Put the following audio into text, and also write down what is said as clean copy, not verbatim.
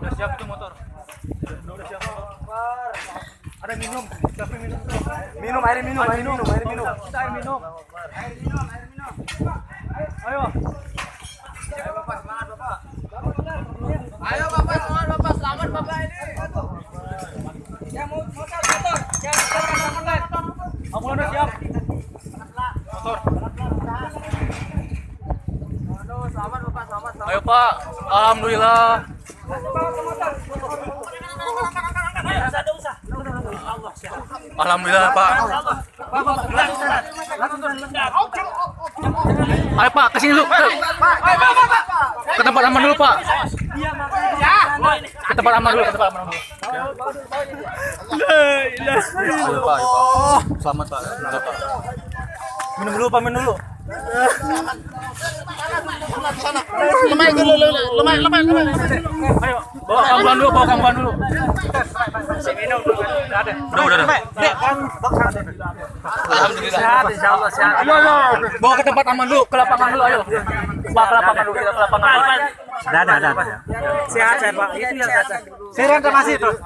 Udah siap tuh motor. Udah siap. Ada minum, tapi minum. Minum, air minum. Air minum. Ayo. Ayo Bapak, semangat Bapak. Ayo Bapak, semangat Bapak, selamat Bapak ini. Yang motor, yang motor. Aku udah siap. Motor. Aduh, selamat Bapak, selamat. Ayo Pak, alhamdulillah. Alhamdulillah Pak. Ayo Pak, kesini dulu. Ke tempat aman dulu Pak. Ke tempat aman dulu. Ayo Pak. Selamat Pak. Minum dulu Pak, minum dulu. Lumayan. Ayo, bawa kambuhan dulu. Minum dulu. Udah. Alhamdulillah. Sehat, insyaallah sehat. Ayo. Bawa ke tempat aman dulu, ke lapangan dulu ayo. Bawa ke lapangan dulu, kita ke lapangan. Ada. Sehat saya Pak. Itu yang sehat. Saya masih terus.